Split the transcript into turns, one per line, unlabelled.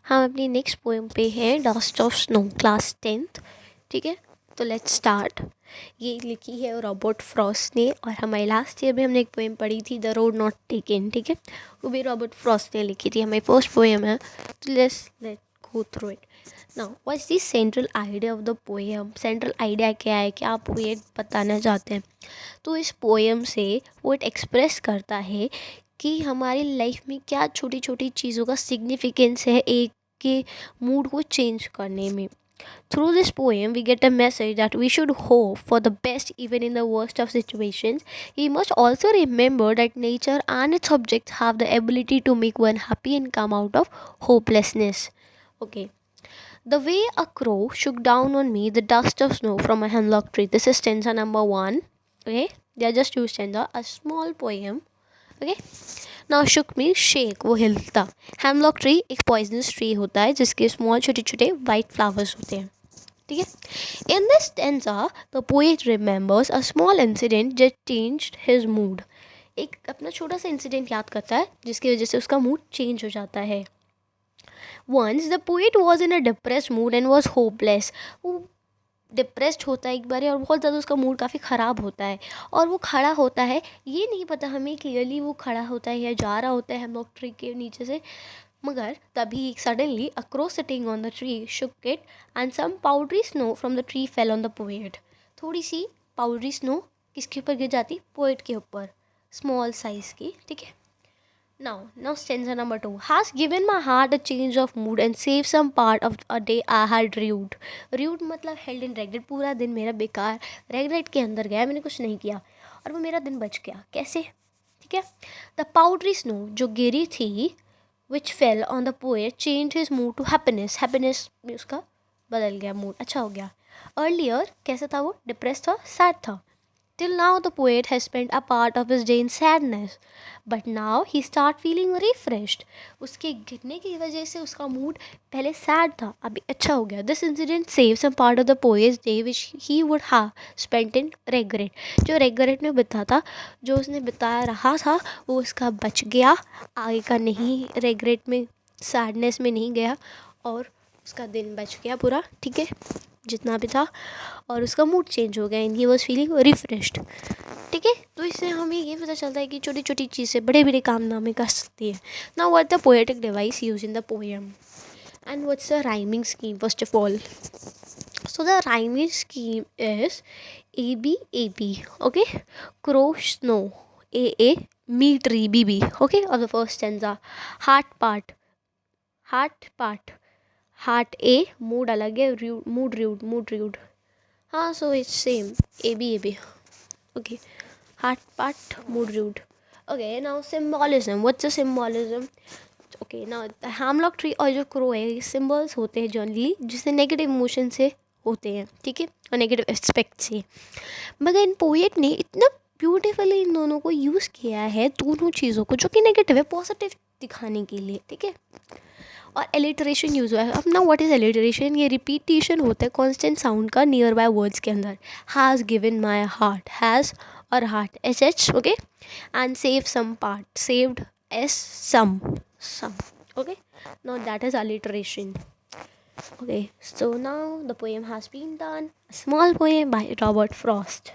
हम अपनी next poem पे हैं dust of snow class 10th। ठीक है, तो लेट्स स्टार्ट। ये लिखी है रॉबर्ट फ्रॉस्ट ने, और हमारे लास्ट ईयर में हमने एक पोएम पढ़ी थी द रोड नॉट टेकन। ठीक है, वो भी रॉबर्ट फ्रॉस्ट ने लिखी थी, हमारी फर्स्ट पोएम है। तो let's go through it now. What's the central idea of the poem? Central idea क्या है, क्या आप पोएट बताना चाहते हैं? तो इस पोएम से पोएट एक्सप्रेस करता है कि हमारी लाइफ में क्या छोटी छोटी चीज़ों का सिग्निफिकेंस है एक के मूड को चेंज करने में। Through this poem, we get a message that we should hope for the best even in the worst of situations. We must also remember that nature and its objects have the ability to make one happy and come out of hopelessness. Okay. The way a crow shook down on me the dust of snow from a hemlock tree. This is stanza number 1. Okay. They are just two stanza, a small poem. Okay, now shook में shake, वो हिलता। Hemlock tree एक poisonous tree होता है जिसके small छोटे छोटे white flowers होते हैं। ठीक है, in this stanza the poet remembers a small incident that changed his mood. एक अपना छोटा सा इंसिडेंट याद करता है जिसकी वजह से उसका मूड चेंज हो जाता है। Once the poet was in a depressed mood and was hopeless. वो डिप्रेस्ड होता है एक बार, और बहुत ज़्यादा उसका मूड काफ़ी ख़राब होता है, और वो खड़ा होता है। ये नहीं पता हमें क्लियरली वो खड़ा होता है या जा रहा होता है हेमलॉक ट्री के नीचे से, मगर तभी suddenly a crow sitting on the tree shook it and some powdery snow from the tree fell on the poet. थोड़ी सी पाउडरी स्नो किसके ऊपर गिर जाती? पोएट के ऊपर, स्मॉल साइज़ की। ठीक है, now stanza number 2 has given my heart a change of mood and saved some part of a day I had rued. Rued मतलब held in regret, पूरा दिन मेरा बेकार regret के अंदर गया, मैंने कुछ नहीं किया और वो मेरा दिन बच गया। कैसे? ठीक है, the powdery snow जो गिरी थी which fell on the poet changed his mood to happiness. happiness में उसका बदल गया मूड, अच्छा हो गया। Earlier कैसा था वो? डिप्रेस था, सैड था। Till now, the poet has spent a part of his day in sadness, but now he start feeling refreshed. उसके गिरने की वजह से उसका मूड पहले सैड था, अभी अच्छा हो गया। This incident saves some part of the poet's day which he would have spent in regret. जो regret में बिता था, जो उसने बिताया रहा था, वो उसका बच गया, आगे का नहीं, regret में, sadness में नहीं गया, और उसका दिन बच गया पूरा। ठीक है, जितना भी था, और उसका मूड चेंज हो गया and he was feeling refreshed. ठीक है, तो इससे हमें ये पता चलता है कि छोटी छोटी चीज़ें बड़े बड़े कारनामे कर सकती है। Now what the poetic device use in the poem and what's the rhyming scheme first of all? So the rhyming scheme is A B okay, crow snow A me tree B okay, of the first stanza. Heart part heart A, mood अलग है, mood rude. हाँ, so it's same A B okay, heart part mood rude. Okay, now symbolism, what's the symbolism? Okay, now hemlock tree और जो crow है, ये symbols होते हैं generally जिससे नेगेटिव इमोशन से होते हैं। ठीक है, और नेगेटिव एस्पेक्ट से, मगर इन पोएट ने इतना ब्यूटीफुली इन दोनों को यूज़ किया है, दोनों चीज़ों को, जो कि नेगेटिव है पॉजिटिव दिखाने के लिए। ठीक है, और एलिटरेशन यूज़ हुआ है। अब ना व्हाट इज़ एलिटरेशन? ये रिपीटेशन होता है कॉन्स्टेंट साउंड का नियर बाय वर्ड्स के अंदर। Has given my heart, has और heart H okay, and save some part, saved S some okay, now that is alliteration. Okay, so now the poem has been done, a small poem by Robert Frost.